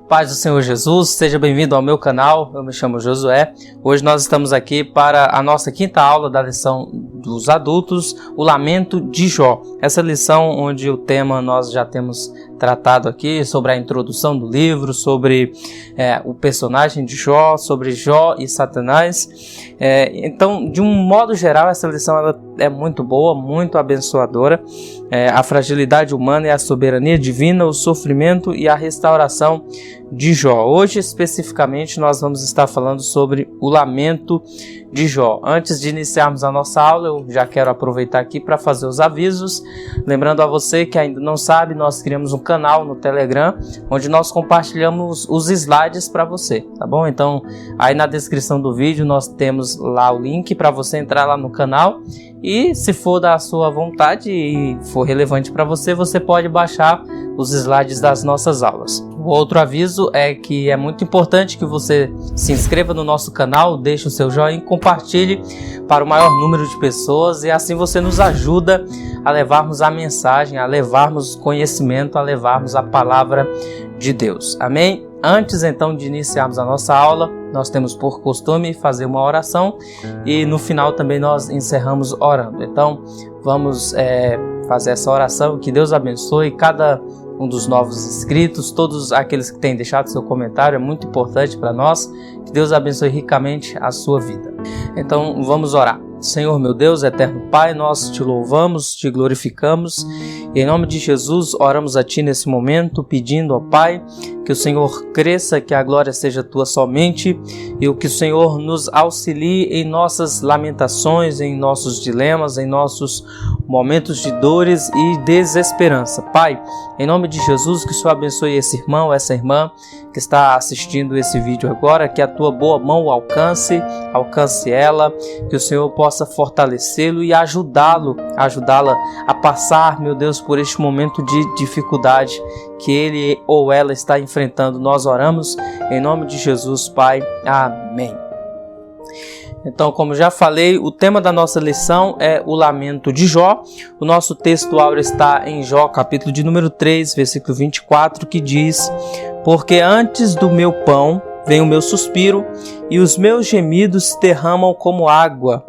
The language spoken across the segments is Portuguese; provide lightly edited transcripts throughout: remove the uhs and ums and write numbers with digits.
Paz do Senhor Jesus, seja bem-vindo ao meu canal, eu me chamo Josué. Hoje nós estamos aqui para a nossa quinta aula da lição dos adultos, o Lamento de Jó. Essa lição onde o tema nós já temos tratado aqui, sobre a introdução do livro, sobre o personagem de Jó, sobre Jó e Satanás. Então, de um modo geral, essa lição ela é muito boa, muito abençoadora. A fragilidade humana e a soberania divina, o sofrimento e a restauração de Jó. Hoje, especificamente, nós vamos estar falando sobre o lamento de Jó. Antes de iniciarmos a nossa aula, eu já quero aproveitar aqui para fazer os avisos. Lembrando a você que ainda não sabe, nós criamos um canal no Telegram, onde nós compartilhamos os slides para você, tá bom? Então, aí na descrição do vídeo nós temos lá o link para você entrar lá no canal e, se for da sua vontade e for relevante para você, você pode baixar os slides das nossas aulas. O outro aviso é que é muito importante que você se inscreva no nosso canal, deixe o seu joinha e compartilhe para o maior número de pessoas, e assim você nos ajuda a levarmos a mensagem, a levarmos conhecimento, a levarmos a palavra de Deus. Amém? Antes então de iniciarmos a nossa aula, nós temos por costume fazer uma oração e no final também nós encerramos orando. Então vamos fazer essa oração. Que Deus abençoe cada um dos novos inscritos, todos aqueles que têm deixado seu comentário, é muito importante para nós. Que Deus abençoe ricamente a sua vida. Então vamos orar. Senhor meu Deus, eterno Pai, nós te louvamos, te glorificamos e em nome de Jesus oramos a Ti nesse momento, pedindo ao Pai que o Senhor cresça, que a glória seja Tua somente e que o Senhor nos auxilie em nossas lamentações, em nossos dilemas, em nossos momentos de dores e desesperança. Pai, em nome de Jesus, que o Senhor abençoe esse irmão, essa irmã que está assistindo esse vídeo agora, que a Tua boa mão o alcance ela, que o Senhor possa fortalecê-lo e ajudá-la a passar, meu Deus, por este momento de dificuldade que ele ou ela está enfrentando. Nós oramos em nome de Jesus, Pai. Amém. Então, como já falei, o tema da nossa lição é o lamento de Jó. O nosso texto áureo está em Jó, capítulo de número 3, versículo 24, que diz: Porque antes do meu pão vem o meu suspiro, e os meus gemidos derramam como água.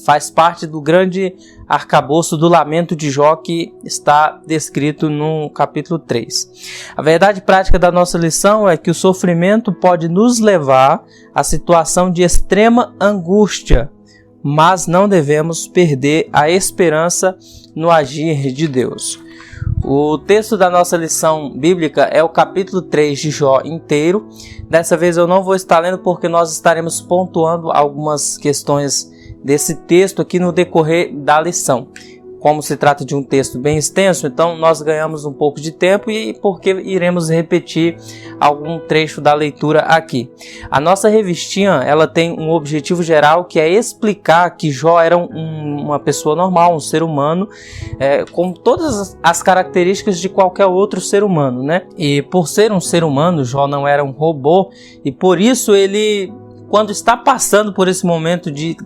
Faz parte do grande arcabouço do lamento de Jó que está descrito no capítulo 3. A verdade prática da nossa lição é que o sofrimento pode nos levar à situação de extrema angústia, mas não devemos perder a esperança no agir de Deus. O texto da nossa lição bíblica é o capítulo 3 de Jó inteiro. Dessa vez eu não vou estar lendo porque nós estaremos pontuando algumas questões desse texto aqui no decorrer da lição. Como se trata de um texto bem extenso, então nós ganhamos um pouco de tempo e porque iremos repetir algum trecho da leitura aqui. A nossa revistinha ela tem um objetivo geral, que é explicar que Jó era uma pessoa normal, um ser humano, com todas as características de qualquer outro ser humano, né? E por ser um ser humano, Jó não era um robô, e por isso ele, quando está passando por esse momento de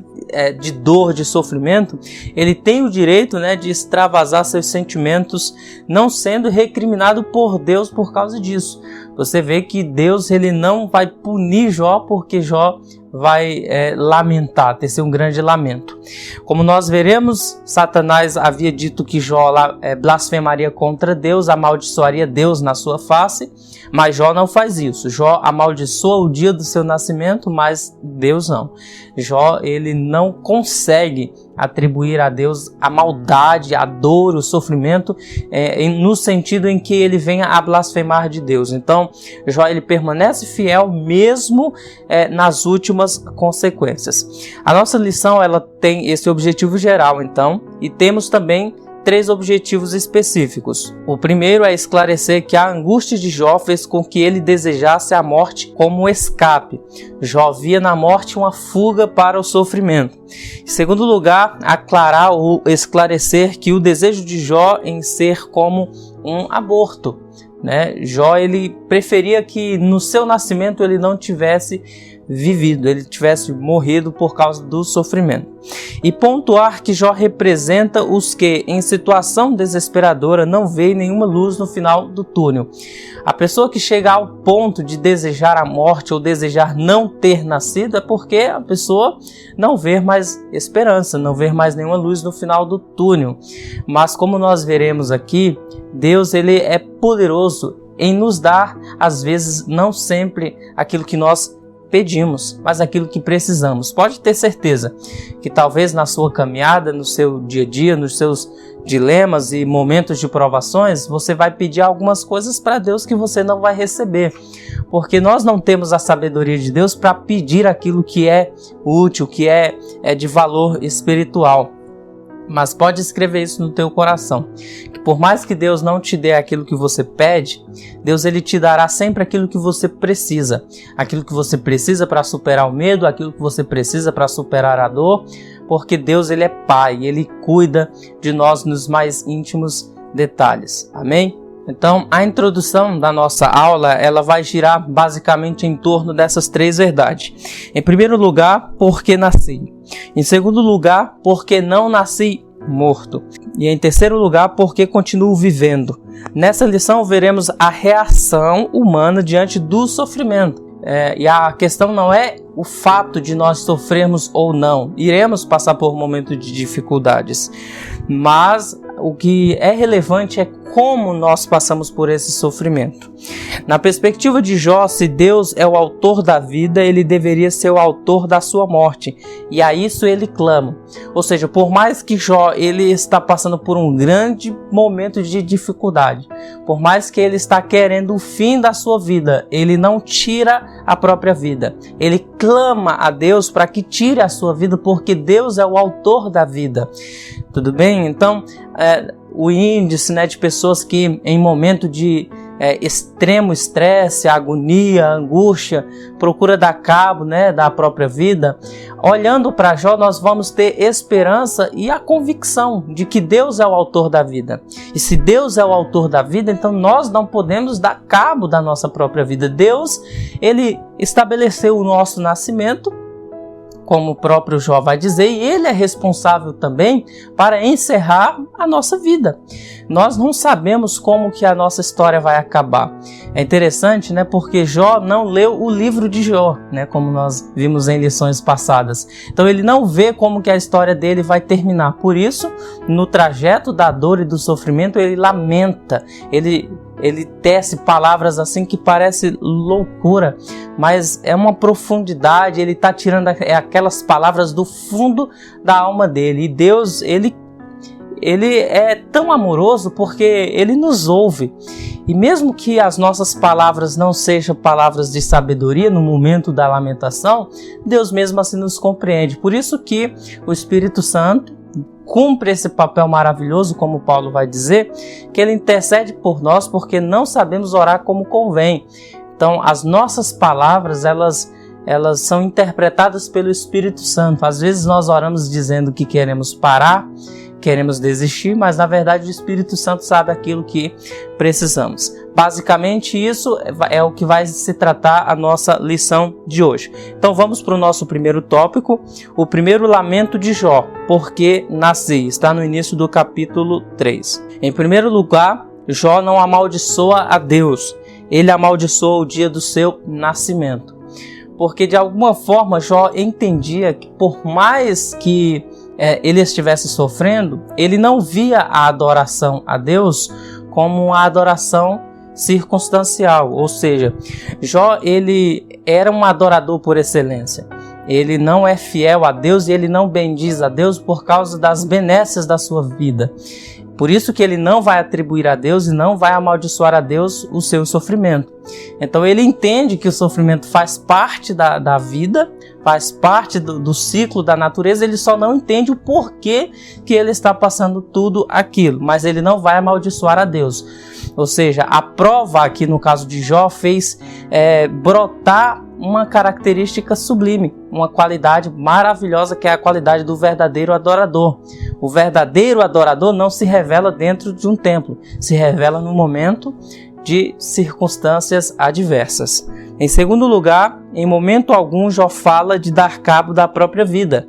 dor, de sofrimento, ele tem o direito, de extravasar seus sentimentos, não sendo recriminado por Deus por causa disso. Você vê que Deus ele não vai punir Jó porque Jó vai lamentar, tecer um grande lamento. Como nós veremos, Satanás havia dito que Jó blasfemaria contra Deus, amaldiçoaria Deus na sua face, mas Jó não faz isso. Jó amaldiçoa o dia do seu nascimento, mas Deus não. Jó ele não consegue atribuir a Deus a maldade, a dor, o sofrimento, no sentido em que ele venha a blasfemar de Deus. Então, Jó ele permanece fiel mesmo nas últimas consequências. A nossa lição ela tem esse objetivo geral, então, e temos também 3 objetivos específicos. O primeiro é esclarecer que a angústia de Jó fez com que ele desejasse a morte como um escape. Jó via na morte uma fuga para o sofrimento. Em segundo lugar, aclarar ou esclarecer que o desejo de Jó em ser como um aborto, Jó ele preferia que no seu nascimento ele não tivesse vivido, ele tivesse morrido por causa do sofrimento. E pontuar que Jó representa os que, em situação desesperadora, não vê nenhuma luz no final do túnel. A pessoa que chega ao ponto de desejar a morte ou desejar não ter nascido é porque a pessoa não vê mais esperança, não vê mais nenhuma luz no final do túnel. Mas como nós veremos aqui, Deus ele é poderoso em nos dar, às vezes, não sempre aquilo que nós pedimos, mas aquilo que precisamos. Pode ter certeza que talvez na sua caminhada, no seu dia a dia, nos seus dilemas e momentos de provações, você vai pedir algumas coisas para Deus que você não vai receber, porque nós não temos a sabedoria de Deus para pedir aquilo que é útil, que é de valor espiritual. Mas pode escrever isso no teu coração, que por mais que Deus não te dê aquilo que você pede, Deus ele te dará sempre aquilo que você precisa para superar o medo, aquilo que você precisa para superar a dor, porque Deus ele é Pai, ele cuida de nós nos mais íntimos detalhes. Amém? Então, a introdução da nossa aula, ela vai girar basicamente em torno dessas três verdades. Em primeiro lugar, porque nasci. Em segundo lugar, porque não nasci morto. E em terceiro lugar, porque continuo vivendo. Nessa lição, veremos a reação humana diante do sofrimento. E a questão não é o fato de nós sofrermos ou não. Iremos passar por um momento de dificuldades. Mas o que é relevante é como nós passamos por esse sofrimento. Na perspectiva de Jó, se Deus é o autor da vida, ele deveria ser o autor da sua morte. E a isso ele clama. Ou seja, por mais que Jó ele está passando por um grande momento de dificuldade, por mais que ele está querendo o fim da sua vida, ele não tira a própria vida. Ele clama a Deus para que tire a sua vida, porque Deus é o autor da vida. Tudo bem? Então, o índice de pessoas que em momento de extremo estresse, agonia, angústia, procura dar cabo da própria vida, olhando para Jó, nós vamos ter esperança e a convicção de que Deus é o autor da vida. E se Deus é o autor da vida, então nós não podemos dar cabo da nossa própria vida. Deus, ele estabeleceu o nosso nascimento, como o próprio Jó vai dizer, e ele é responsável também para encerrar a nossa vida. Nós não sabemos como que a nossa história vai acabar. É interessante, porque Jó não leu o livro de Jó, como nós vimos em lições passadas. Então ele não vê como que a história dele vai terminar. Por isso, no trajeto da dor e do sofrimento, ele lamenta, ele tece palavras assim que parece loucura, mas é uma profundidade, ele está tirando aquelas palavras do fundo da alma dele. E Deus, ele é tão amoroso porque ele nos ouve. E mesmo que as nossas palavras não sejam palavras de sabedoria no momento da lamentação, Deus mesmo assim nos compreende. Por isso que o Espírito Santo cumpre esse papel maravilhoso, como Paulo vai dizer, que ele intercede por nós porque não sabemos orar como convém. Então, as nossas palavras, elas são interpretadas pelo Espírito Santo. Às vezes nós oramos dizendo que queremos parar, queremos desistir, mas na verdade o Espírito Santo sabe aquilo que precisamos. Basicamente isso é o que vai se tratar a nossa lição de hoje. Então vamos para o nosso primeiro tópico, o primeiro lamento de Jó, porque nasci, está no início do capítulo 3. Em primeiro lugar, Jó não amaldiçoa a Deus, ele amaldiçoa o dia do seu nascimento. Porque de alguma forma Jó entendia que por mais que ele estivesse sofrendo, ele não via a adoração a Deus como uma adoração circunstancial, ou seja, Jó ele era um adorador por excelência. Ele não é fiel a Deus e ele não bendiz a Deus por causa das benesses da sua vida. Por isso que ele não vai atribuir a Deus e não vai amaldiçoar a Deus o seu sofrimento. Então ele entende que o sofrimento faz parte da vida, faz parte do ciclo da natureza, ele só não entende o porquê que ele está passando tudo aquilo, mas ele não vai amaldiçoar a Deus. Ou seja, a prova aqui no caso de Jó fez brotar uma característica sublime, uma qualidade maravilhosa que é a qualidade do verdadeiro adorador. O verdadeiro adorador não se revela dentro de um templo, se revela no momento de circunstâncias adversas. Em segundo lugar, em momento algum Jó fala de dar cabo da própria vida.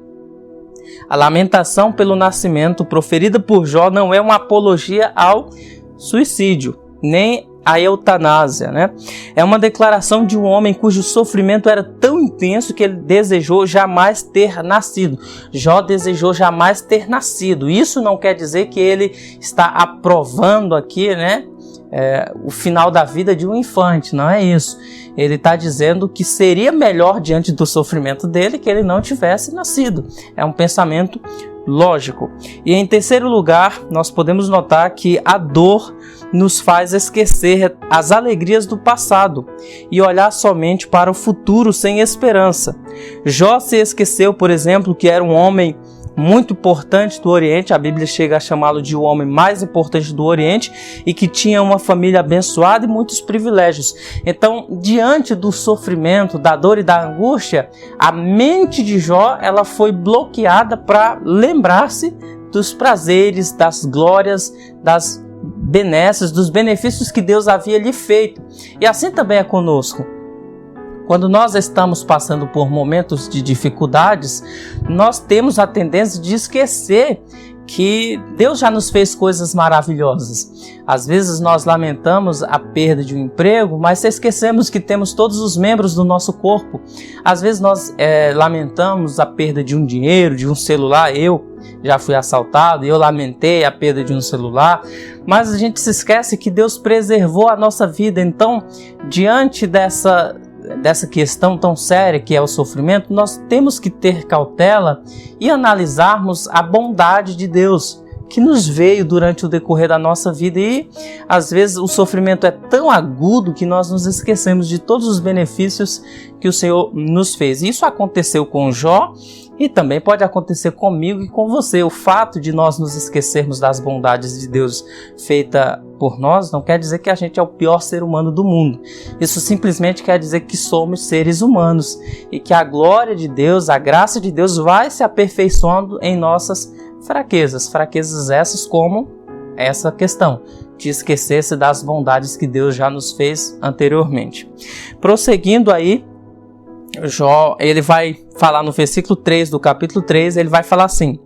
A lamentação pelo nascimento proferida por Jó não é uma apologia ao suicídio, nem à eutanásia, né? É uma declaração de um homem cujo sofrimento era tão intenso que ele desejou jamais ter nascido. Jó desejou jamais ter nascido. Isso não quer dizer que ele está aprovando aqui, né, o final da vida de um infante, não é isso. Ele está dizendo que seria melhor diante do sofrimento dele que ele não tivesse nascido. É um pensamento lógico. E em terceiro lugar, nós podemos notar que a dor nos faz esquecer as alegrias do passado e olhar somente para o futuro sem esperança. Jó se esqueceu, por exemplo, que era um homem muito importante do Oriente, a Bíblia chega a chamá-lo de o homem mais importante do Oriente e que tinha uma família abençoada e muitos privilégios. Então, diante do sofrimento, da dor e da angústia, a mente de Jó ela foi bloqueada para lembrar-se dos prazeres, das glórias, das benesses, dos benefícios que Deus havia lhe feito. E assim também é conosco. Quando nós estamos passando por momentos de dificuldades, nós temos a tendência de esquecer que Deus já nos fez coisas maravilhosas. Às vezes nós lamentamos a perda de um emprego, mas esquecemos que temos todos os membros do nosso corpo. Às vezes nós lamentamos a perda de um dinheiro, de um celular. Eu já fui assaltado e eu lamentei a perda de um celular, mas a gente se esquece que Deus preservou a nossa vida. Então, diante dessa questão tão séria que é o sofrimento, nós temos que ter cautela e analisarmos a bondade de Deus que nos veio durante o decorrer da nossa vida. E às vezes o sofrimento é tão agudo que nós nos esquecemos de todos os benefícios que o Senhor nos fez. Isso aconteceu com Jó e também pode acontecer comigo e com você. O fato de nós nos esquecermos das bondades de Deus feita por nós não quer dizer que a gente é o pior ser humano do mundo. Isso simplesmente quer dizer que somos seres humanos e que a glória de Deus, a graça de Deus vai se aperfeiçoando em nossas fraquezas. Fraquezas essas como essa questão de esquecer-se das bondades que Deus já nos fez anteriormente. Prosseguindo aí, Jó, ele vai falar no versículo 3 do capítulo 3, ele vai falar assim: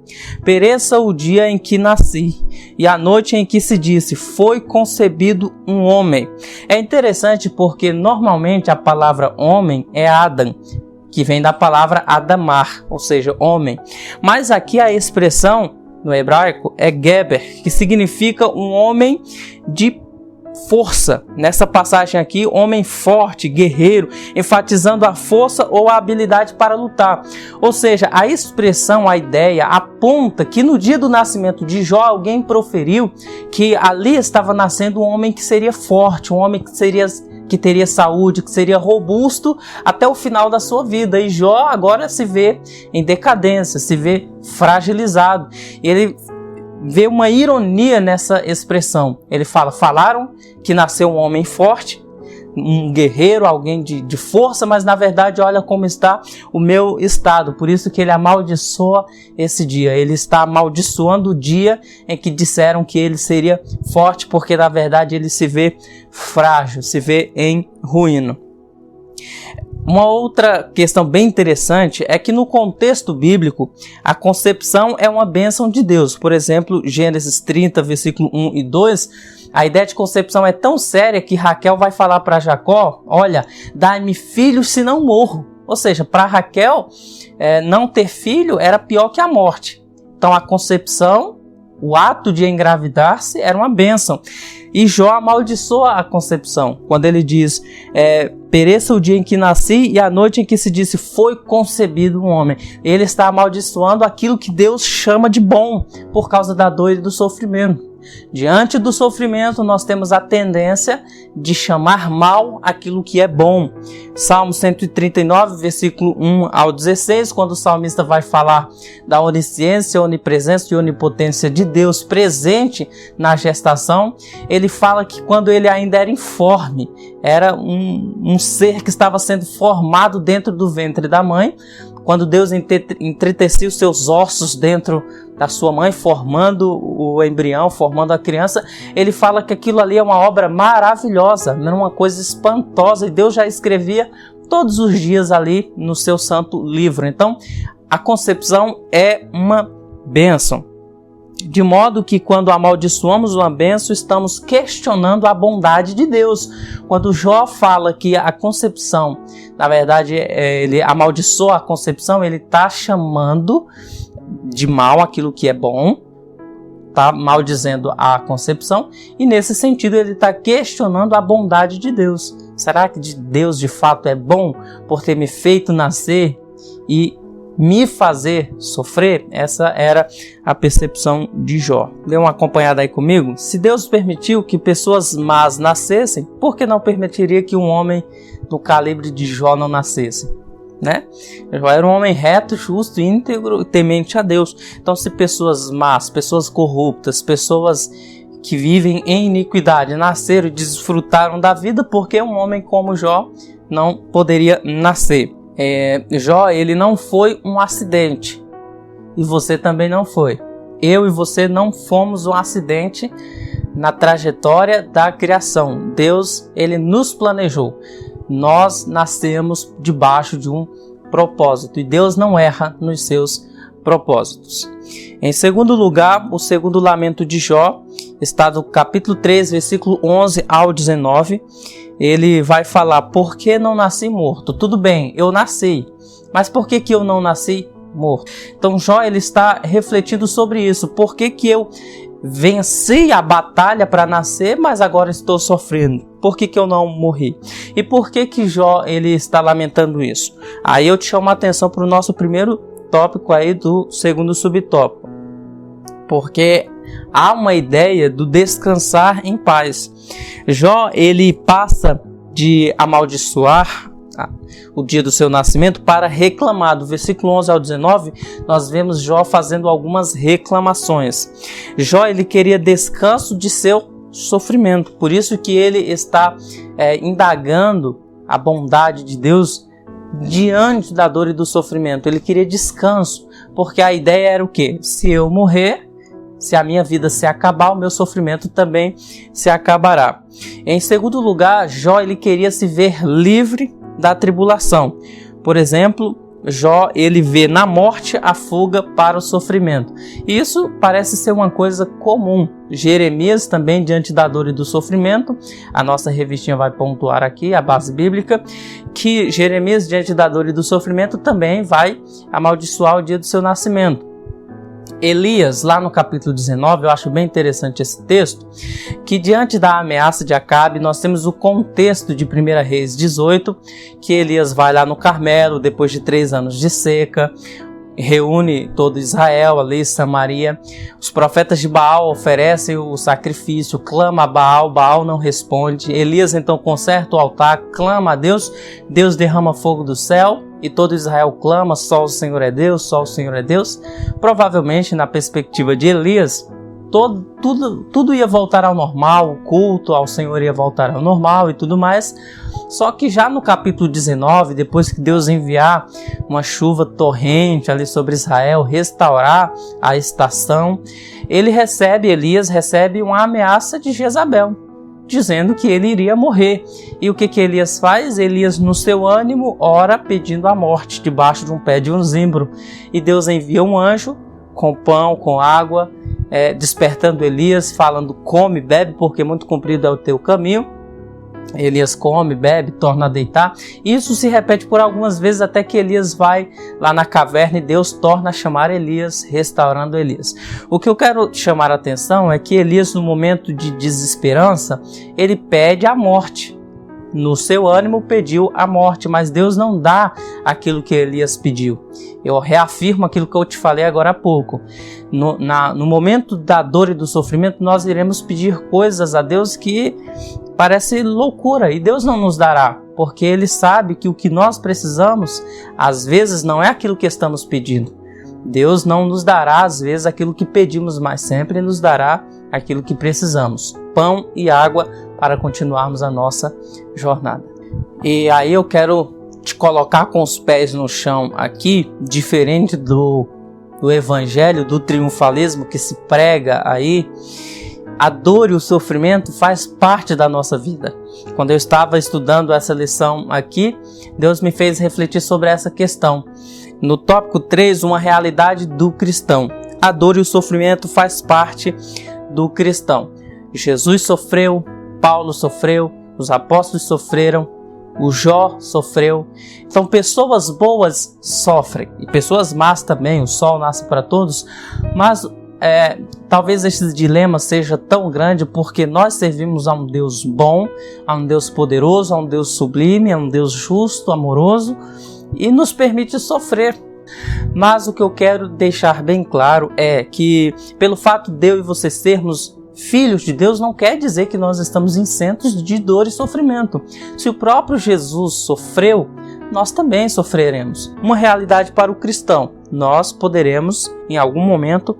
pereça o dia em que nasci, e a noite em que se disse, foi concebido um homem. É interessante porque normalmente a palavra homem é Adam, que vem da palavra Adamar, ou seja, homem. Mas aqui a expressão no hebraico é Geber, que significa um homem de força. Nessa passagem aqui, homem forte, guerreiro, enfatizando a força ou a habilidade para lutar. Ou seja, a expressão, a ideia, aponta que no dia do nascimento de Jó, alguém proferiu que ali estava nascendo um homem que seria forte, um homem que teria saúde, que seria robusto até o final da sua vida. E Jó agora se vê em decadência, se vê fragilizado. Ele vê uma ironia nessa expressão. Ele falaram que nasceu um homem forte, um guerreiro, alguém de força, mas na verdade olha como está o meu estado. Por isso que ele amaldiçoa esse dia. Ele está amaldiçoando o dia em que disseram que ele seria forte, porque na verdade ele se vê frágil, se vê em ruína. Uma outra questão bem interessante é que no contexto bíblico, a concepção é uma bênção de Deus. Por exemplo, Gênesis 30, versículo 1 e 2, a ideia de concepção é tão séria que Raquel vai falar para Jacó, olha, dai-me filhos se não morro. Ou seja, para Raquel, não ter filho era pior que a morte. Então a concepção, o ato de engravidar-se era uma bênção. E Jó amaldiçoa a concepção, quando ele diz, pereça o dia em que nasci e a noite em que se disse, foi concebido um homem. Ele está amaldiçoando aquilo que Deus chama de bom, por causa da dor e do sofrimento. Diante do sofrimento, nós temos a tendência de chamar mal aquilo que é bom. Salmo 139, versículo 1 ao 16, quando o salmista vai falar da onisciência, onipresença e onipotência de Deus presente na gestação, ele fala que quando ele ainda era informe, era um ser que estava sendo formado dentro do ventre da mãe, quando Deus entretecia os seus ossos dentro da sua mãe, formando o embrião, formando a criança, ele fala que aquilo ali é uma obra maravilhosa, não é uma coisa espantosa, e Deus já escrevia todos os dias ali no seu santo livro. Então, a concepção é uma bênção. De modo que quando amaldiçoamos uma bênção, estamos questionando a bondade de Deus. Quando Jó fala que a concepção, na verdade, ele amaldiçoa a concepção, ele está chamando de mal aquilo que é bom, está maldizendo a concepção, e nesse sentido ele está questionando a bondade de Deus. Será que Deus de fato é bom por ter me feito nascer e me fazer sofrer? Essa era a percepção de Jó. Dê uma acompanhada aí comigo. Se Deus permitiu que pessoas más nascessem, por que não permitiria que um homem do calibre de Jó não nascesse? Né? Jó era um homem reto, justo, íntegro, temente a Deus. Então, se pessoas más, pessoas corruptas, pessoas que vivem em iniquidade nasceram e desfrutaram da vida, por que um homem como Jó não poderia nascer? Jó, ele não foi um acidente, e você também não foi. Eu e você não fomos um acidente na trajetória da criação. Deus, ele nos planejou. Nós nascemos debaixo de um propósito, e Deus não erra nos seus propósitos. Em segundo lugar, o segundo lamento de Jó está no capítulo 3, versículo 11 ao 19. Ele vai falar: por que não nasci morto? Tudo bem, eu nasci, mas por que eu não nasci morto? Então Jó, ele está refletindo sobre isso. Por que eu venci a batalha para nascer, mas agora estou sofrendo? Por que eu não morri? E por que Jó, ele está lamentando isso? Aí eu te chamo a atenção para o nosso primeiro tópico aí do segundo subtópico. Porque há uma ideia do descansar em paz. Jó, ele passa de amaldiçoar o dia do seu nascimento para reclamar. Do versículo 11 ao 19, nós vemos Jó fazendo algumas reclamações. Jó, ele queria descanso de seu sofrimento. Por isso que ele está indagando a bondade de Deus diante da dor e do sofrimento. Ele queria descanso, porque a ideia era o quê? Se eu morrer, se a minha vida se acabar, o meu sofrimento também se acabará. Em segundo lugar, Jó, ele queria se ver livre da tribulação. Por exemplo, Jó, ele vê na morte a fuga para o sofrimento. E isso parece ser uma coisa comum. Jeremias também, diante da dor e do sofrimento, a nossa revistinha vai pontuar aqui, a base bíblica, que Jeremias, diante da dor e do sofrimento, também vai amaldiçoar o dia do seu nascimento. Elias, lá no capítulo 19, eu acho bem interessante esse texto, que diante da ameaça de Acabe, nós temos o contexto de 1 Reis 18, que Elias vai lá no Carmelo, depois de 3 anos de seca, reúne todo Israel ali, Samaria. Os profetas de Baal oferecem o sacrifício, clama a Baal, Baal não responde. Elias então conserta o altar, clama a Deus, Deus derrama fogo do céu e todo Israel clama: só o Senhor é Deus, só o Senhor é Deus. Provavelmente, na perspectiva de Elias, tudo ia voltar ao normal, o culto ao Senhor ia voltar ao normal e tudo mais. Só que já no capítulo 19, depois que Deus enviar uma chuva torrente ali sobre Israel, restaurar a estação, Elias recebe uma ameaça de Jezabel, dizendo que ele iria morrer. E o que Elias faz? Elias, no seu ânimo, ora pedindo a morte debaixo de um pé de um zimbro. E Deus envia um anjo com pão, com água, despertando Elias, falando: come, bebe, porque muito comprido é o teu caminho. Elias come, bebe, torna a deitar. Isso se repete por algumas vezes até que Elias vai lá na caverna e Deus torna a chamar Elias, restaurando Elias. O que eu quero chamar a atenção é que Elias, no momento de desesperança, ele pede a morte. No seu ânimo pediu a morte, mas Deus não dá aquilo que Elias pediu. Eu reafirmo aquilo que eu te falei agora há pouco. No momento da dor e do sofrimento, nós iremos pedir coisas a Deus que parece loucura, e Deus não nos dará, porque Ele sabe que o que nós precisamos, às vezes, não é aquilo que estamos pedindo. Deus não nos dará, às vezes, aquilo que pedimos, mas sempre nos dará aquilo que precisamos: pão e água para continuarmos a nossa jornada. E aí eu quero te colocar com os pés no chão aqui, diferente do evangelho, do triunfalismo que se prega aí, a dor e o sofrimento faz parte da nossa vida. Quando eu estava estudando essa lição aqui, Deus me fez refletir sobre essa questão. No tópico 3, uma realidade do cristão. A dor e o sofrimento faz parte do cristão. Jesus sofreu, Paulo sofreu, os apóstolos sofreram, o Jó sofreu. Então pessoas boas sofrem e pessoas más também. O sol nasce para todos, mas talvez esse dilema seja tão grande porque nós servimos a um Deus bom, a um Deus poderoso, a um Deus sublime, a um Deus justo, amoroso, e nos permite sofrer. Mas o que eu quero deixar bem claro é que pelo fato de eu e você sermos filhos de Deus, não quer dizer que nós estamos isentos de dor e sofrimento. Se o próprio Jesus sofreu, nós também sofreremos. Uma realidade para o cristão: nós poderemos, em algum momento,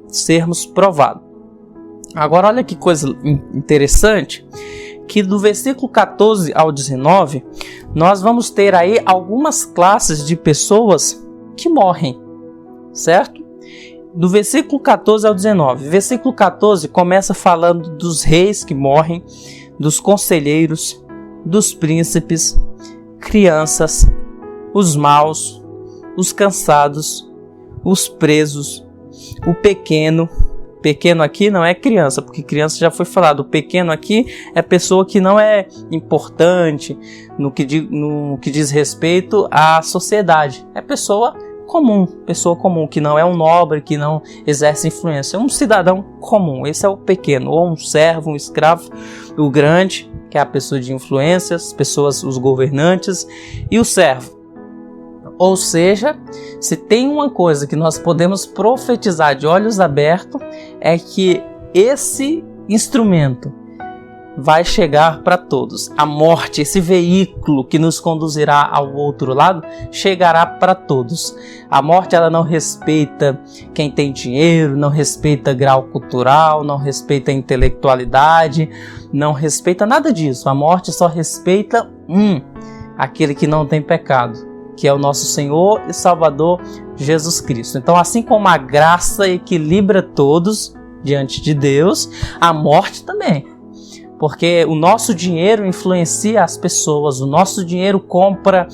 sermos provados. Agora olha que coisa interessante, que do versículo 14 ao 19, nós vamos ter aí algumas classes de pessoas que morrem, certo? Do versículo 14 ao 19. Versículo 14 começa falando dos reis que morrem, dos conselheiros, dos príncipes, crianças, os maus, os cansados, os presos, o pequeno. Pequeno aqui não é criança, porque criança já foi falado. O pequeno aqui é pessoa que não é importante no que diz respeito à sociedade. É pessoa comum, que não é um nobre, que não exerce influência. É um cidadão comum. Esse é o pequeno, ou um servo, um escravo. O grande, que é a pessoa de influência, as pessoas, os governantes, e o servo. Ou seja, se tem uma coisa que nós podemos profetizar de olhos abertos, é que esse instrumento vai chegar para todos. A morte, esse veículo que nos conduzirá ao outro lado, chegará para todos. A morte, ela não respeita quem tem dinheiro, não respeita grau cultural, não respeita intelectualidade, não respeita nada disso. A morte só respeita aquele que não tem pecado, que é o nosso Senhor e Salvador Jesus Cristo. Então, assim como a graça equilibra todos diante de Deus, a morte também. Porque o nosso dinheiro influencia as pessoas, o nosso dinheiro compra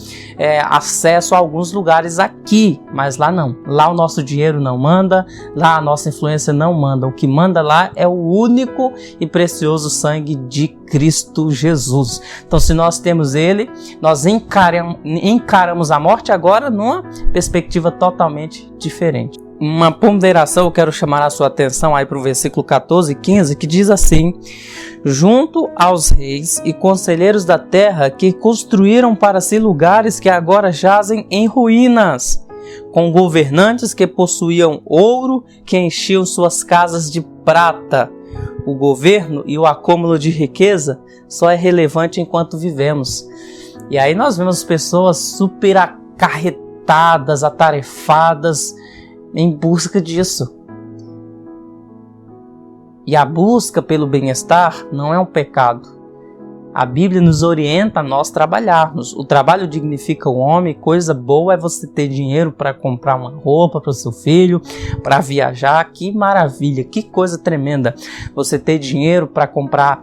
acesso a alguns lugares aqui, mas lá não. Lá o nosso dinheiro não manda, lá a nossa influência não manda. O que manda lá é o único e precioso sangue de Cristo Jesus. Então, se nós temos Ele, nós encaramos a morte agora numa perspectiva totalmente diferente. Uma ponderação, eu quero chamar a sua atenção aí para o versículo 14 e 15, que diz assim: junto aos reis e conselheiros da terra que construíram para si lugares que agora jazem em ruínas, com governantes que possuíam ouro, que enchiam suas casas de prata. O governo e o acúmulo de riqueza só é relevante enquanto vivemos. E aí nós vemos pessoas super acarretadas, atarefadas, em busca disso. E a busca pelo bem-estar não é um pecado. A Bíblia nos orienta a nós trabalharmos. O trabalho dignifica o homem. Coisa boa é você ter dinheiro para comprar uma roupa para o seu filho, para viajar. Que maravilha, que coisa tremenda. Você ter dinheiro para comprar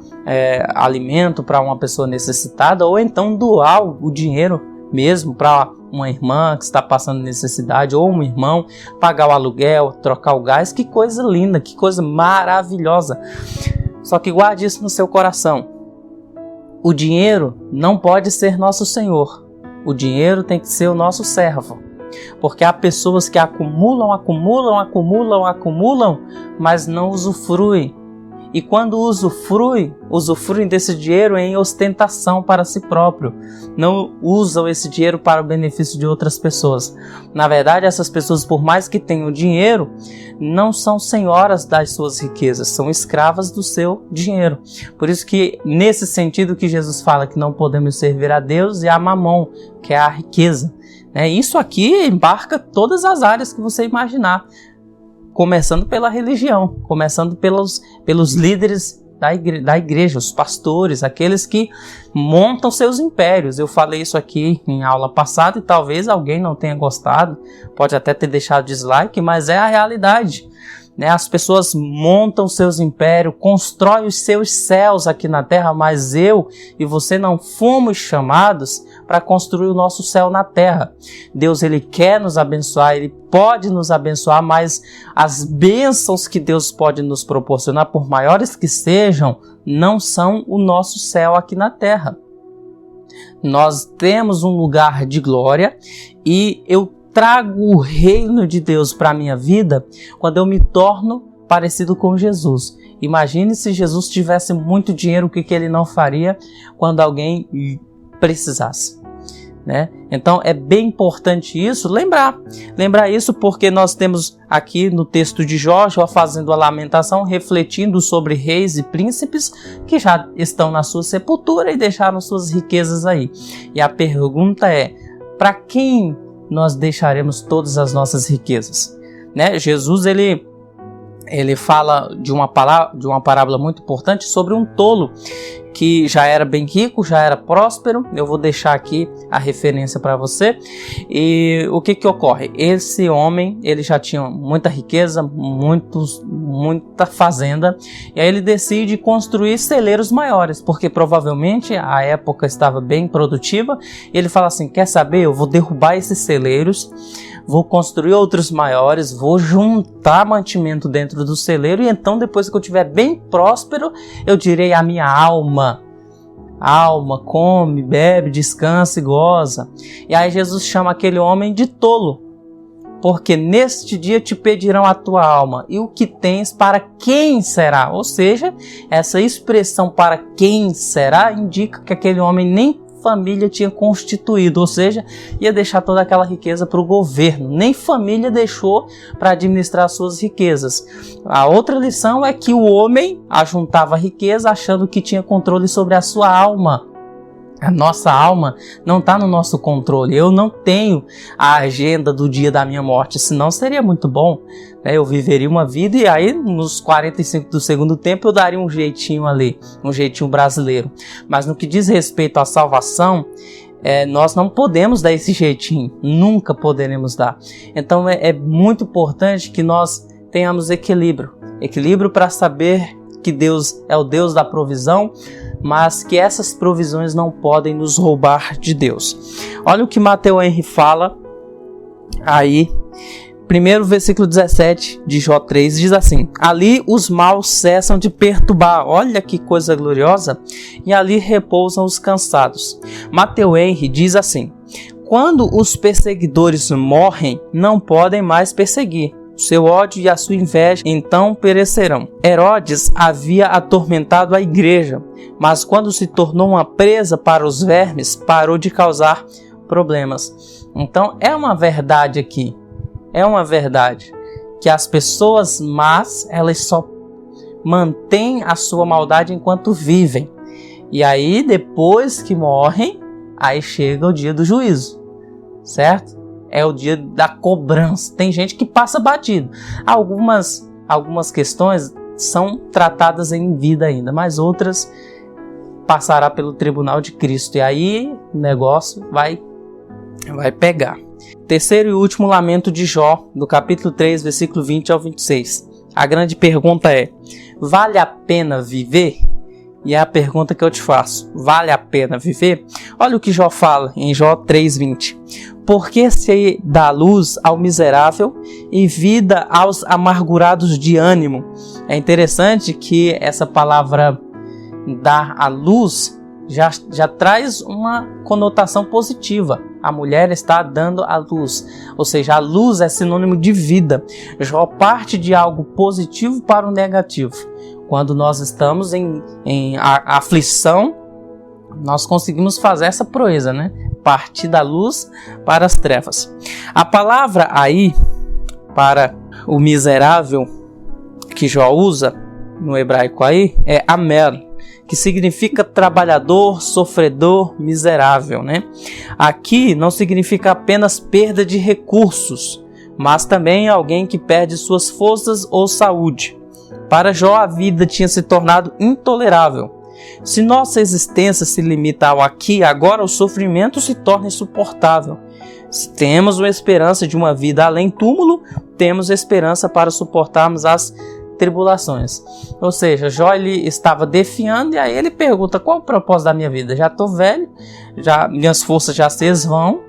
alimento para uma pessoa necessitada, ou então doar o dinheiro mesmo para uma irmã que está passando necessidade, ou um irmão, pagar o aluguel, trocar o gás. Que coisa linda, que coisa maravilhosa. Só que guarde isso no seu coração. O dinheiro não pode ser nosso senhor. O dinheiro tem que ser o nosso servo. Porque há pessoas que acumulam, mas não usufruem. E quando usufruem desse dinheiro em ostentação para si próprio. Não usam esse dinheiro para o benefício de outras pessoas. Na verdade, essas pessoas, por mais que tenham dinheiro, não são senhoras das suas riquezas, são escravas do seu dinheiro. Por isso que, nesse sentido que Jesus fala que não podemos servir a Deus e a Mamon, que é a riqueza. Isso aqui embarca todas as áreas que você imaginar. Começando pela religião, começando pelos líderes da igreja, os pastores, aqueles que montam seus impérios. Eu falei isso aqui em aula passada e talvez alguém não tenha gostado, pode até ter deixado dislike, mas é a realidade. As pessoas montam seus impérios, constroem os seus céus aqui na terra, mas eu e você não fomos chamados para construir o nosso céu na terra. Deus, Ele quer nos abençoar, Ele pode nos abençoar, mas as bênçãos que Deus pode nos proporcionar, por maiores que sejam, não são o nosso céu aqui na terra. Nós temos um lugar de glória e eu trago o reino de Deus para a minha vida quando eu me torno parecido com Jesus. Imagine se Jesus tivesse muito dinheiro, o que ele não faria quando alguém precisasse, né? Então é bem importante isso, lembrar isso, porque nós temos aqui no texto de Jó fazendo a lamentação, refletindo sobre reis e príncipes que já estão na sua sepultura e deixaram suas riquezas aí. E a pergunta é, para quem nós deixaremos todas as nossas riquezas, né? Jesus ele fala de uma parábola muito importante sobre um tolo que já era bem rico, já era próspero. Eu vou deixar aqui a referência para você. E o que ocorre? Esse homem, ele já tinha muita riqueza, muita fazenda, e aí ele decide construir celeiros maiores, porque provavelmente a época estava bem produtiva. E ele fala assim, quer saber? Eu vou derrubar esses celeiros, vou construir outros maiores, vou juntar mantimento dentro do celeiro, e então depois que eu estiver bem próspero, eu direi à minha alma, come, bebe, descansa e goza. E aí Jesus chama aquele homem de tolo, porque neste dia te pedirão a tua alma, e o que tens para quem será? Ou seja, essa expressão para quem será indica que aquele homem nem família tinha constituído, ou seja, ia deixar toda aquela riqueza para o governo, nem família deixou para administrar suas riquezas. A outra lição é que o homem ajuntava riqueza achando que tinha controle sobre a sua alma. A nossa alma não está no nosso controle. Eu não tenho a agenda do dia da minha morte, senão seria muito bom, né? Eu viveria uma vida e aí nos 45 do segundo tempo eu daria um jeitinho ali, um jeitinho brasileiro. Mas no que diz respeito à salvação, nós não podemos dar esse jeitinho, nunca poderemos dar. Então é muito importante que nós tenhamos equilíbrio para saber que Deus é o Deus da provisão, mas que essas provisões não podem nos roubar de Deus. Olha o que Matthew Henry fala aí, primeiro versículo 17 de Jó 3, diz assim, ali os maus cessam de perturbar, olha que coisa gloriosa, e ali repousam os cansados. Matthew Henry diz assim, quando os perseguidores morrem, não podem mais perseguir. Seu ódio e a sua inveja então perecerão. Herodes havia atormentado a igreja, mas quando se tornou uma presa para os vermes, parou de causar problemas. Então é uma verdade aqui, que as pessoas más, elas só mantêm a sua maldade enquanto vivem. E aí depois que morrem, aí chega o dia do juízo, certo? É o dia da cobrança. Tem gente que passa batido. Algumas questões são tratadas em vida ainda, mas outras passará pelo tribunal de Cristo. E aí o negócio vai pegar. Terceiro e último lamento de Jó, do capítulo 3, versículo 20 ao 26. A grande pergunta é, vale a pena viver? E é a pergunta que eu te faço, vale a pena viver? Olha o que Jó fala em Jó 3:20. Porque se dá luz ao miserável e vida aos amargurados de ânimo. É interessante que essa palavra dar a luz já traz uma conotação positiva. A mulher está dando a luz, ou seja, a luz é sinônimo de vida. Jó parte de algo positivo para o negativo. Quando nós estamos em aflição, nós conseguimos fazer essa proeza, né? Partir da luz para as trevas. A palavra aí, para o miserável, que Jó usa no hebraico aí, é amel, que significa trabalhador, sofredor, miserável, né? Aqui não significa apenas perda de recursos, mas também alguém que perde suas forças ou saúde. Para Jó, a vida tinha se tornado intolerável. Se nossa existência se limita ao aqui e agora, o sofrimento se torna insuportável. Se temos uma esperança de uma vida além túmulo, temos esperança para suportarmos as tribulações. Ou seja, Jó ele estava definhando e aí ele pergunta: qual é o propósito da minha vida? Já estou velho, minhas forças já se esvão,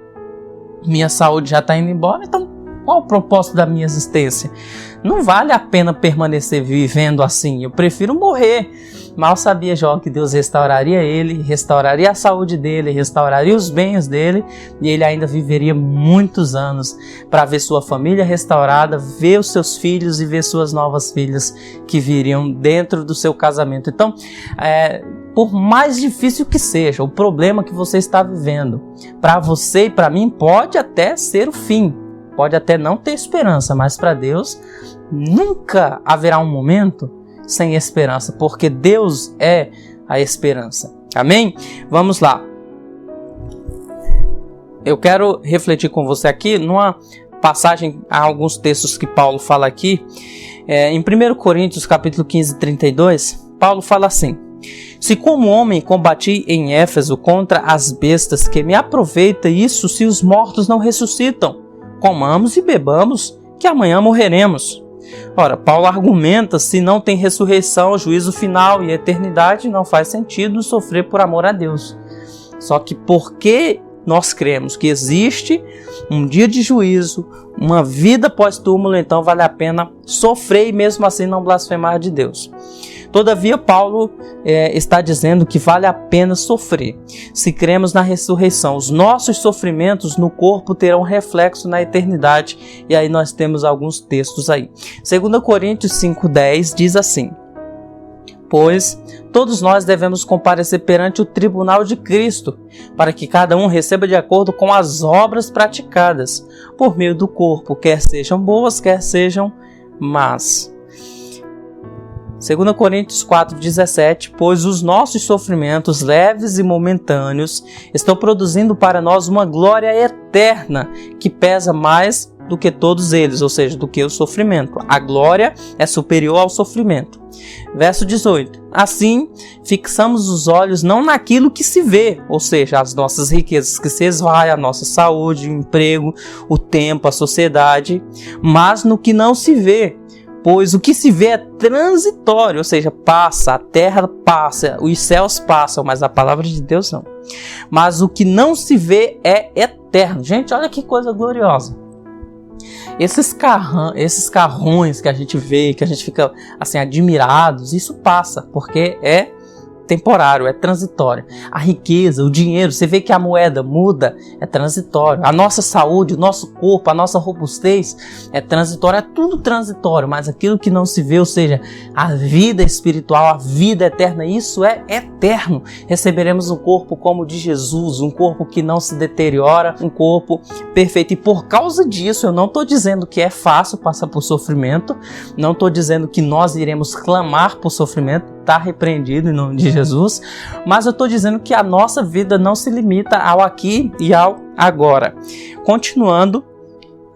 minha saúde já está indo embora, então qual o propósito da minha existência? Não vale a pena permanecer vivendo assim, eu prefiro morrer. Mal sabia Jó que Deus restauraria ele, restauraria a saúde dele, restauraria os bens dele, e ele ainda viveria muitos anos para ver sua família restaurada, ver os seus filhos e ver suas novas filhas que viriam dentro do seu casamento. Então, por mais difícil que seja o problema que você está vivendo, para você e para mim pode até ser o fim, pode até não ter esperança, mas para Deus nunca haverá um momento sem esperança, porque Deus é a esperança. Amém? Vamos lá. Eu quero refletir com você aqui numa passagem, há alguns textos que Paulo fala aqui. Em 1 Coríntios capítulo 15, 32, Paulo fala assim: se como homem combati em Éfeso contra as bestas, que me aproveita isso se os mortos não ressuscitam? Comamos e bebamos, que amanhã morreremos. Ora, Paulo argumenta: se não tem ressurreição, juízo final e eternidade, não faz sentido sofrer por amor a Deus. Só que porque nós cremos que existe um dia de juízo, uma vida pós-túmulo, então vale a pena sofrer e mesmo assim não blasfemar de Deus. Todavia, Paulo está dizendo que vale a pena sofrer. Se cremos na ressurreição, os nossos sofrimentos no corpo terão reflexo na eternidade. E aí nós temos alguns textos aí. 2 Coríntios 5,10 diz assim: pois todos nós devemos comparecer perante o tribunal de Cristo, para que cada um receba de acordo com as obras praticadas, por meio do corpo, quer sejam boas, quer sejam más. 2 Coríntios 4,17, pois os nossos sofrimentos leves e momentâneos estão produzindo para nós uma glória eterna que pesa mais do que todos eles, ou seja, do que o sofrimento. A glória é superior ao sofrimento. Verso 18, assim fixamos os olhos não naquilo que se vê, ou seja, as nossas riquezas que se esvaiam, a nossa saúde, o emprego, o tempo, a sociedade, mas no que não se vê. Pois o que se vê é transitório, ou seja, passa, a terra passa, os céus passam, mas a palavra de Deus não. Mas o que não se vê é eterno. Gente, olha que coisa gloriosa. Esses carrões que a gente vê, que a gente fica assim admirados, isso passa, porque é temporário, é transitório. A riqueza, o dinheiro, você vê que a moeda muda, é transitório. A nossa saúde, o nosso corpo, a nossa robustez é transitório, é tudo transitório, mas aquilo que não se vê, ou seja, a vida espiritual, a vida eterna, isso é eterno. Receberemos um corpo como o de Jesus, um corpo que não se deteriora, um corpo perfeito. E por causa disso, eu não estou dizendo que é fácil passar por sofrimento, não estou dizendo que nós iremos clamar por sofrimento, está repreendido em nome de Jesus, mas eu estou dizendo que a nossa vida não se limita ao aqui e ao agora. Continuando,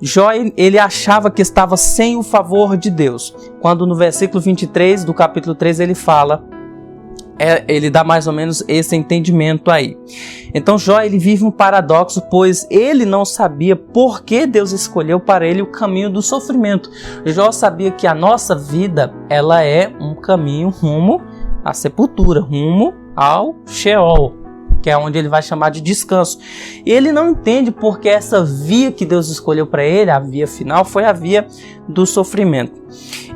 Jó ele achava que estava sem o favor de Deus, quando no versículo 23 do capítulo 3 ele fala, ele dá mais ou menos esse entendimento aí. Então Jó ele vive um paradoxo, pois ele não sabia por que Deus escolheu para ele o caminho do sofrimento. Jó sabia que a nossa vida ela é um caminho rumo à sepultura, rumo ao Sheol, que é onde ele vai chamar de descanso. E ele não entende porque essa via que Deus escolheu para ele, a via final, foi a via do sofrimento.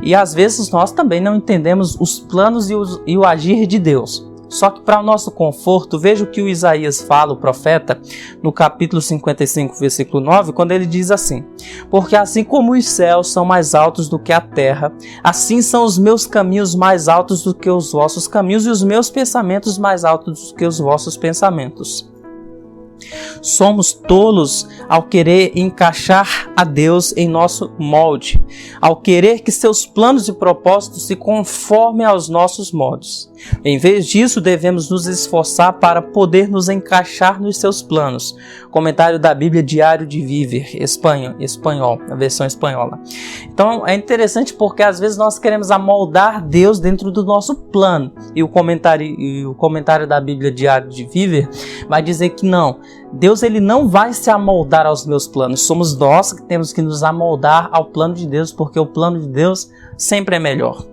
E às vezes nós também não entendemos os planos e o agir de Deus. Só que para o nosso conforto, veja o que o Isaías fala, o profeta, no capítulo 55, versículo 9, quando ele diz assim: porque assim como os céus são mais altos do que a terra, assim são os meus caminhos mais altos do que os vossos caminhos e os meus pensamentos mais altos do que os vossos pensamentos. Somos tolos ao querer encaixar a Deus em nosso molde, ao querer que seus planos e propósitos se conformem aos nossos modos. Em vez disso, devemos nos esforçar para poder nos encaixar nos seus planos. Comentário da Bíblia Diário de Viver, espanhol, a versão espanhola. Então é interessante porque às vezes nós queremos amoldar Deus dentro do nosso plano. E o comentário da Bíblia Diário de Viver vai dizer que não. Deus ele não vai se amoldar aos meus planos. Somos nós que temos que nos amoldar ao plano de Deus, porque o plano de Deus sempre é melhor.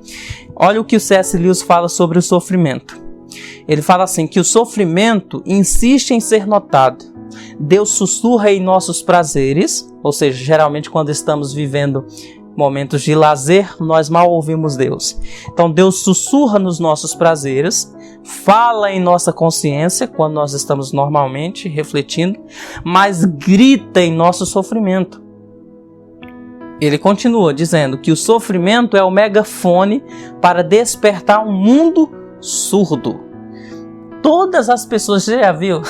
Olha o que o C.S. Lewis fala sobre o sofrimento. Ele fala assim, que o sofrimento insiste em ser notado. Deus sussurra em nossos prazeres, ou seja, geralmente quando estamos vivendo momentos de lazer, nós mal ouvimos Deus. Então Deus sussurra nos nossos prazeres, fala em nossa consciência quando nós estamos normalmente refletindo, mas grita em nosso sofrimento. Ele continua dizendo que o sofrimento é o megafone para despertar um mundo surdo. Todas as pessoas, você já viu?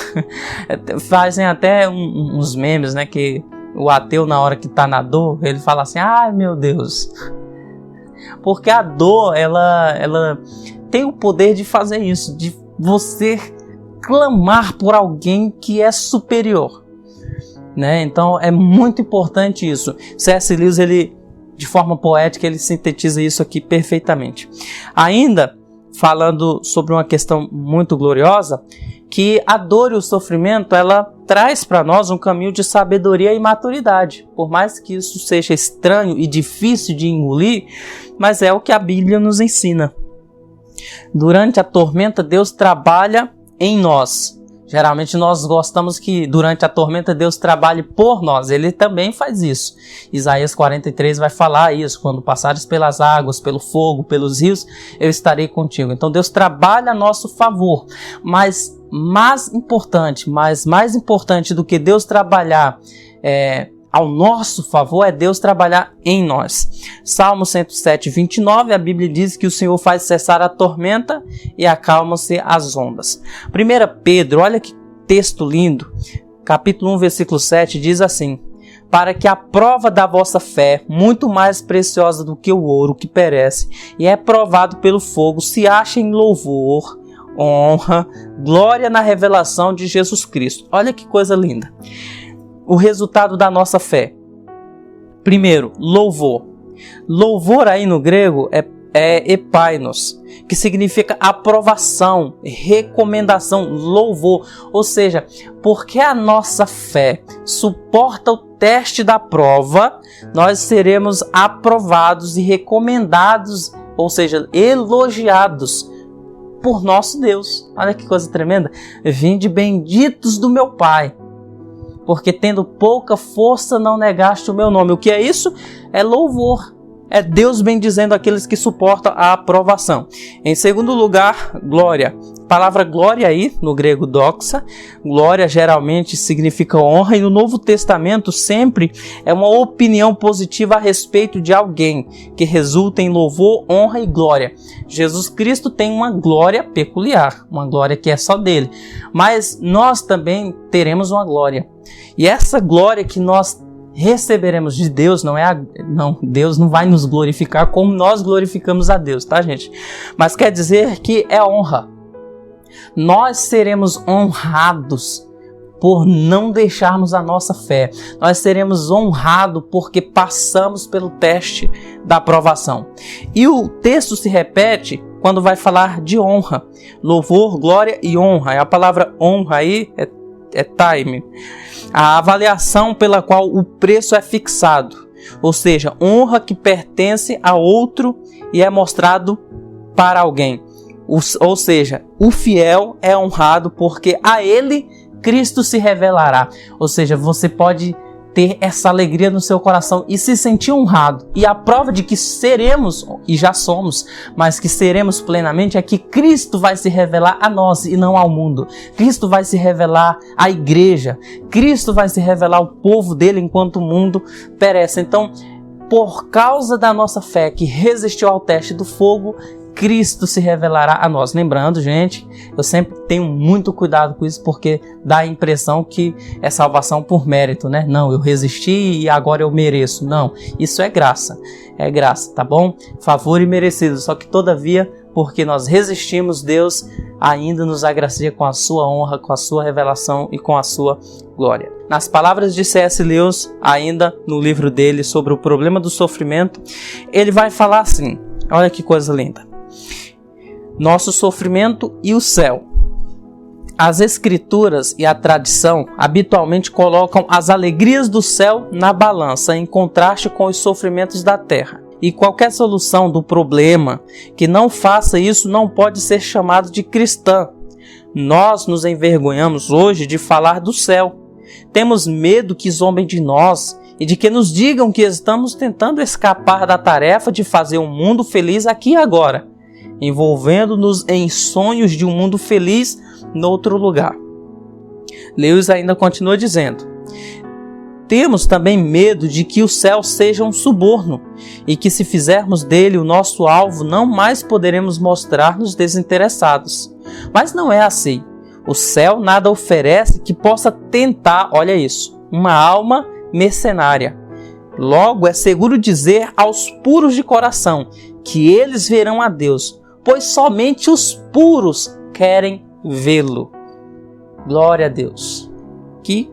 Fazem até uns memes, né? Que o ateu, na hora que está na dor, ele fala assim, ai meu Deus. Porque a dor, ela tem o poder de fazer isso, de você clamar por alguém que é superior. Né? Então é muito importante isso. C.S. Lewis, ele, de forma poética, ele sintetiza isso aqui perfeitamente. Ainda falando sobre uma questão muito gloriosa, que a dor e o sofrimento, ela traz para nós um caminho de sabedoria e maturidade. Por mais que isso seja estranho e difícil de engolir, mas é o que a Bíblia nos ensina. Durante a tormenta, Deus trabalha em nós. Geralmente nós gostamos que durante a tormenta Deus trabalhe por nós. Ele também faz isso. Isaías 43 vai falar isso. Quando passares pelas águas, pelo fogo, pelos rios, eu estarei contigo. Então Deus trabalha a nosso favor. Mas mais importante do que Deus trabalhar ao nosso favor é Deus trabalhar em nós. Salmo 107, 29, a Bíblia diz que o Senhor faz cessar a tormenta e acalmam-se as ondas. 1 Pedro, olha que texto lindo, capítulo 1, versículo 7, diz assim, para que a prova da vossa fé, muito mais preciosa do que o ouro que perece e é provado pelo fogo, se ache em louvor, honra, glória na revelação de Jesus Cristo. Olha que coisa linda. O resultado da nossa fé. Primeiro, louvor. Louvor aí no grego é epainos, que significa aprovação, recomendação, louvor. Ou seja, porque a nossa fé suporta o teste da prova, nós seremos aprovados e recomendados, ou seja, elogiados por nosso Deus. Olha que coisa tremenda. Vinde benditos do meu Pai, porque tendo pouca força não negaste o meu nome. O que é isso? É louvor. É Deus bendizendo aqueles que suportam a aprovação. Em segundo lugar, glória. A palavra glória aí, no grego doxa, glória geralmente significa honra, e no Novo Testamento sempre é uma opinião positiva a respeito de alguém, que resulta em louvor, honra e glória. Jesus Cristo tem uma glória peculiar, uma glória que é só dele, mas nós também teremos uma glória. E essa glória que nós receberemos de Deus, Deus não vai nos glorificar como nós glorificamos a Deus, tá, gente? Mas quer dizer que é honra. Nós seremos honrados por não deixarmos a nossa fé. Nós seremos honrados porque passamos pelo teste da aprovação. E o texto se repete quando vai falar de honra. Louvor, glória e honra. A palavra honra aí é time. A avaliação pela qual o preço é fixado. Ou seja, honra que pertence a outro e é mostrado para alguém. Ou seja, o fiel é honrado porque a ele Cristo se revelará. Ou seja, você pode ter essa alegria no seu coração e se sentir honrado. E a prova de que seremos, e já somos, mas que seremos plenamente, é que Cristo vai se revelar a nós e não ao mundo. Cristo vai se revelar à igreja. Cristo vai se revelar ao povo dele enquanto o mundo perece. Então, por causa da nossa fé que resistiu ao teste do fogo, Cristo se revelará a nós. Lembrando, gente, eu sempre tenho muito cuidado com isso, porque dá a impressão que é salvação por mérito, né? Não, eu resisti e agora eu mereço. Não, isso é graça, tá bom? Favor imerecido, só que todavia, porque nós resistimos, Deus ainda nos agracia com a sua honra, com a sua revelação e com a sua glória. Nas palavras de C.S. Lewis, ainda no livro dele sobre o problema do sofrimento, ele vai falar assim, olha que coisa linda: nosso sofrimento e o céu. As escrituras e a tradição habitualmente colocam as alegrias do céu na balança em contraste com os sofrimentos da terra. E qualquer solução do problema que não faça isso não pode ser chamado de cristã. Nós nos envergonhamos hoje de falar do céu. Temos medo que zombem de nós e de que nos digam que estamos tentando escapar da tarefa de fazer um mundo feliz aqui e agora, envolvendo-nos em sonhos de um mundo feliz em outro lugar. Lewis ainda continua dizendo: temos também medo de que o céu seja um suborno e que, se fizermos dele o nosso alvo, não mais poderemos mostrar-nos desinteressados. Mas não é assim. O céu nada oferece que possa tentar, olha isso, uma alma mercenária. Logo, é seguro dizer aos puros de coração que eles verão a Deus, pois somente os puros querem vê-lo. Glória a Deus. Que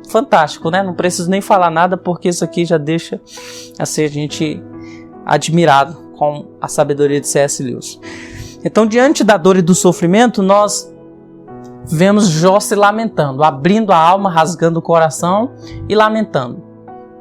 fantástico, né? Não preciso nem falar nada, porque isso aqui já deixa assim, a gente admirado com a sabedoria de C.S. Lewis. Então, diante da dor e do sofrimento, nós vemos Jó se lamentando, abrindo a alma, rasgando o coração e lamentando,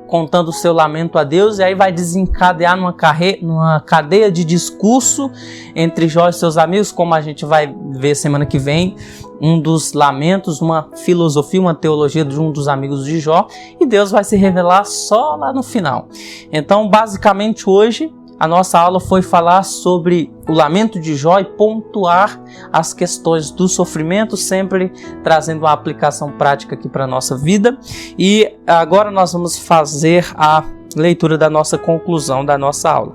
contando o seu lamento a Deus, e aí vai desencadear numa cadeia de discurso entre Jó e seus amigos, como a gente vai ver semana que vem, um dos lamentos, uma filosofia, uma teologia de um dos amigos de Jó, e Deus vai se revelar só lá no final. Então, basicamente hoje, a nossa aula foi falar sobre o lamento de Jó e pontuar as questões do sofrimento, sempre trazendo uma aplicação prática aqui para a nossa vida. E agora nós vamos fazer a leitura da nossa conclusão da nossa aula.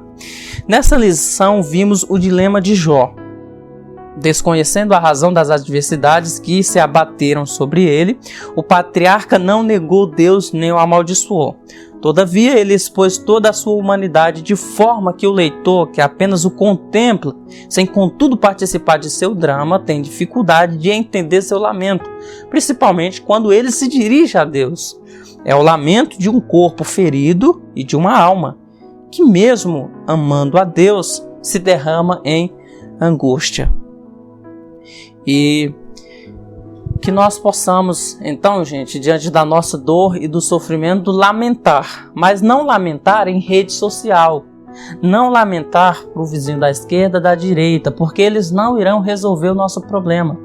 Nessa lição vimos o dilema de Jó. Desconhecendo a razão das adversidades que se abateram sobre ele, o patriarca não negou Deus nem o amaldiçoou. Todavia, ele expôs toda a sua humanidade de forma que o leitor, que apenas o contempla, sem contudo participar de seu drama, tem dificuldade de entender seu lamento, principalmente quando ele se dirige a Deus. É o lamento de um corpo ferido e de uma alma, que mesmo amando a Deus, se derrama em angústia. E que nós possamos, então, gente, diante da nossa dor e do sofrimento, lamentar, mas não lamentar em rede social, não lamentar para o vizinho da esquerda, da direita, porque eles não irão resolver o nosso problema.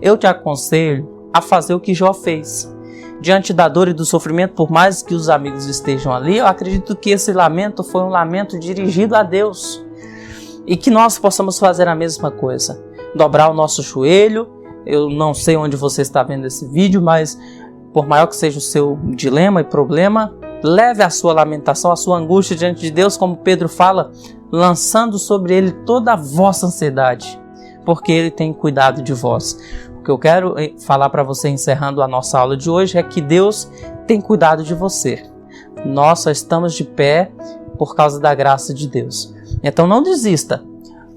Eu te aconselho a fazer o que Jó fez. Diante da dor e do sofrimento, por mais que os amigos estejam ali, eu acredito que esse lamento foi um lamento dirigido a Deus. E que nós possamos fazer a mesma coisa. Dobrar o nosso joelho. Eu não sei onde você está vendo esse vídeo, mas por maior que seja o seu dilema e problema, leve a sua lamentação, a sua angústia diante de Deus, como Pedro fala, lançando sobre ele toda a vossa ansiedade, porque ele tem cuidado de vós. O que eu quero falar para você, encerrando a nossa aula de hoje, é que Deus tem cuidado de você. Nós só estamos de pé por causa da graça de Deus. Então não desista.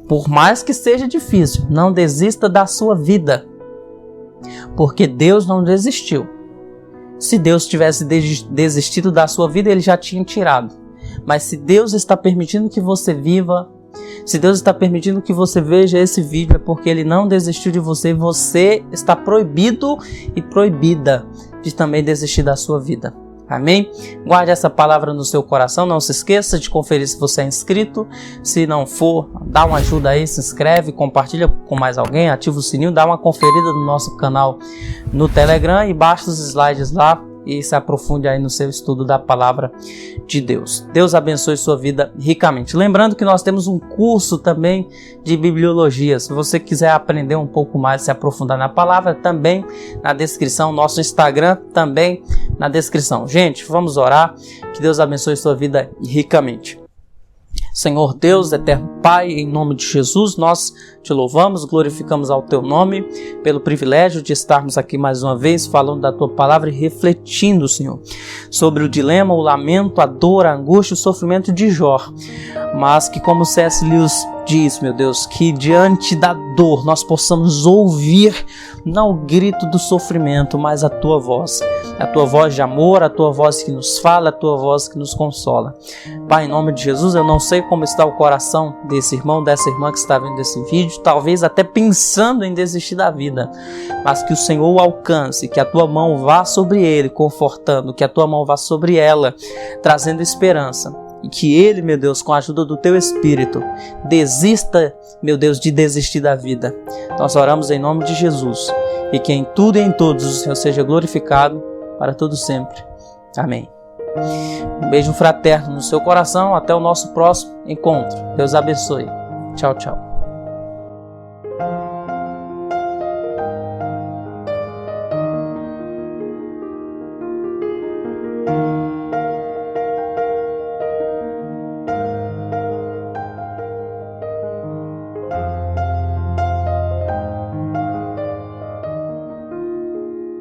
Por mais que seja difícil, não desista da sua vida. Porque Deus não desistiu. Se Deus tivesse desistido da sua vida, Ele já tinha tirado. Mas se Deus está permitindo que você viva, se Deus está permitindo que você veja esse vídeo, é porque Ele não desistiu de você. Você está proibido e proibida de também desistir da sua vida. Amém? Guarde essa palavra no seu coração. Não se esqueça de conferir se você é inscrito. Se não for, dá uma ajuda aí, se inscreve, compartilha com mais alguém, ativa o sininho, dá uma conferida no nosso canal no Telegram e baixa os slides lá e se aprofunde aí no seu estudo da palavra de Deus. Deus abençoe sua vida ricamente. Lembrando que nós temos um curso também de bibliologia. Se você quiser aprender um pouco mais, se aprofundar na palavra, também na descrição. Nosso Instagram também na descrição. Gente, vamos orar. Que Deus abençoe sua vida ricamente. Senhor Deus, eterno Pai, em nome de Jesus, nós te louvamos, glorificamos ao teu nome pelo privilégio de estarmos aqui mais uma vez falando da tua palavra e refletindo, Senhor, sobre o dilema, o lamento, a dor, a angústia, o sofrimento de Jó. Mas que, como C.S. Lewis diz, meu Deus, que diante da dor nós possamos ouvir não o grito do sofrimento, mas a tua voz de amor, a tua voz que nos fala, a tua voz que nos consola. Pai, em nome de Jesus, eu não sei como está o coração desse irmão, dessa irmã que está vendo esse vídeo, talvez até pensando em desistir da vida, mas que o Senhor o alcance, que a tua mão vá sobre ele, confortando, que a tua mão vá sobre ela, trazendo esperança. E que ele, meu Deus, com a ajuda do teu Espírito, desista, meu Deus, de desistir da vida. Nós oramos em nome de Jesus. E que em tudo e em todos o Senhor seja glorificado para todo sempre. Amém. Um beijo fraterno no seu coração. Até o nosso próximo encontro. Deus abençoe. Tchau, tchau.